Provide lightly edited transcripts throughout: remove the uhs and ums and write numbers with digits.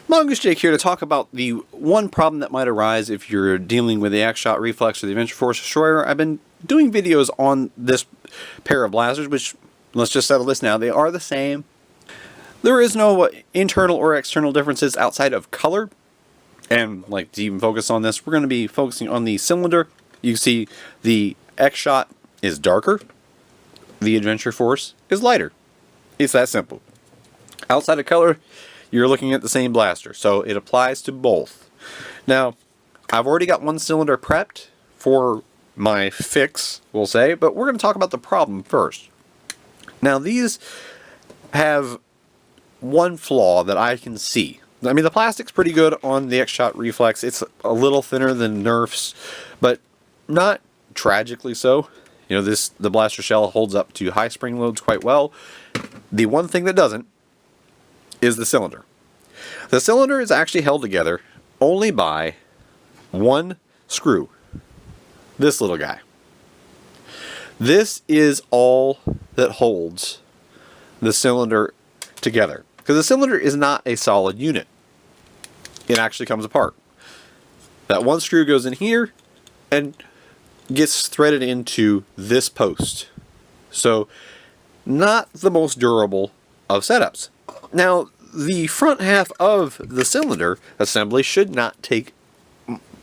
Mongoose Jake here to talk about the one problem that might arise if you're dealing with the X Shot Reflex or the Adventure Force Destroyer. I've been doing videos on this pair of blasters, which, let's just settle this now, they are the same. There is no internal or external differences outside of color. And like to even focus on this, we're going to be focusing on the cylinder. You see the X Shot is darker. The Adventure Force is lighter. It's that simple. Outside of color, you're looking at the same blaster, so it applies to both. Now, I've already got one cylinder prepped for my fix, we'll say, but we're going to talk about the problem first. Now, these have one flaw that I can see. I mean, the plastic's pretty good on the X Shot Reflex. It's a little thinner than Nerf's, but not tragically so. You know, the blaster shell holds up to high spring loads quite well. The one thing that doesn't is the cylinder. The cylinder is actually held together only by one screw. This little guy. This is all that holds the cylinder together. Because the cylinder is not a solid unit. It actually comes apart. That one screw goes in here and gets threaded into this post. So, not the most durable of setups. Now, the front half of the cylinder assembly should not take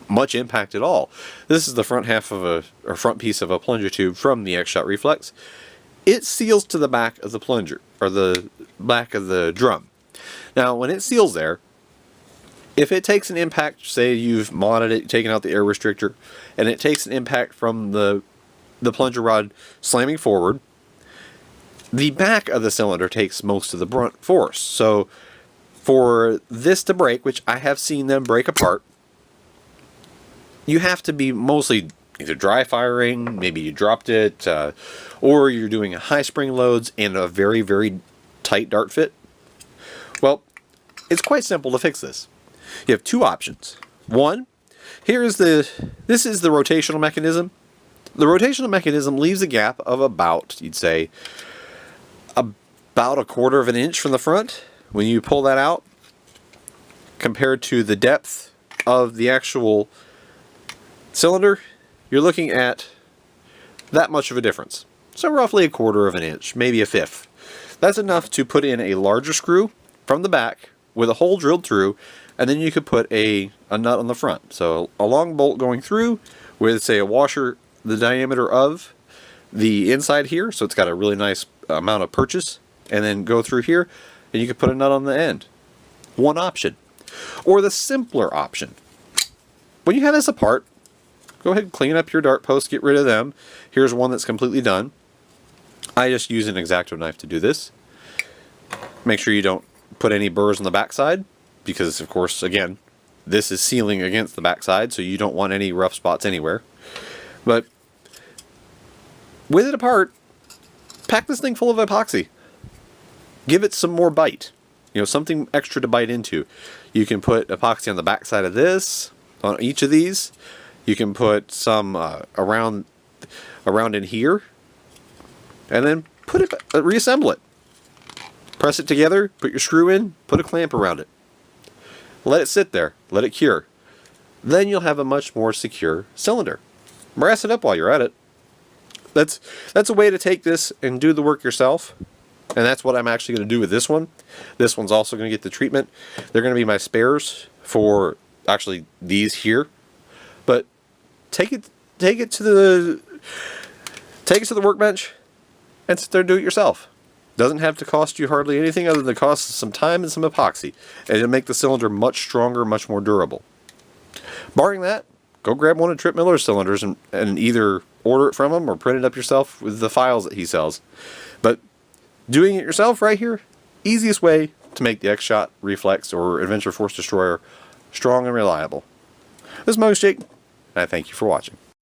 much impact at all. This is the front half of or front piece of a plunger tube from the X Shot Reflex. It seals to the back of the plunger, or the back of the drum. Now, when it seals there, if it takes an impact, say you've modded it, taken out the air restrictor, and it takes an impact from the plunger rod slamming forward, the back of the cylinder takes most of the brunt force. So for this to break, which I have seen them break apart, you have to be mostly either dry firing, maybe you dropped it, or you're doing high spring loads and a very, very tight dart fit. Well, it's quite simple to fix this. You have two options. One, this is the rotational mechanism. The rotational mechanism leaves a gap of about, you'd say, about 1/4 of an inch from the front when you pull that out, compared to the depth of the actual cylinder. You're looking at that much of a difference. So roughly 1/4 of an inch, maybe a fifth. That's enough to put in a larger screw from the back with a hole drilled through, and then you could put a nut on the front. So a long bolt going through with, say, a washer the diameter of the inside here, so it's got a really nice amount of purchase, and then go through here, and you could put a nut on the end. One option. Or the simpler option. When you have this apart, go ahead and clean up your dart posts, get rid of them. Here's one that's completely done. I just use an X-Acto knife to do this. Make sure you don't put any burrs on the backside, because of course, again, this is sealing against the backside, so you don't want any rough spots anywhere. But with it apart, pack this thing full of epoxy. Give it some more bite. You know, something extra to bite into. You can put epoxy on the backside of this, on each of these. You can put some around in here, and then reassemble it. Press it together, put your screw in, put a clamp around it. Let it sit there, let it cure. Then you'll have a much more secure cylinder. Brass it up while you're at it. That's a way to take this and do the work yourself. And that's what I'm actually going to do with this one. This one's also going to get the treatment. They're going to be my spares for actually these here. But take it to the workbench and sit there and do it yourself. Doesn't have to cost you hardly anything other than the cost of some time and some epoxy. And it'll make the cylinder much stronger, much more durable. Barring that, go grab one of Trip Miller's cylinders and either order it from him or print it up yourself with the files that he sells. But doing it yourself right here, easiest way to make the X Shot Reflex or Adventure Force Destroyer strong and reliable. This is Mongoose Jake, and I thank you for watching.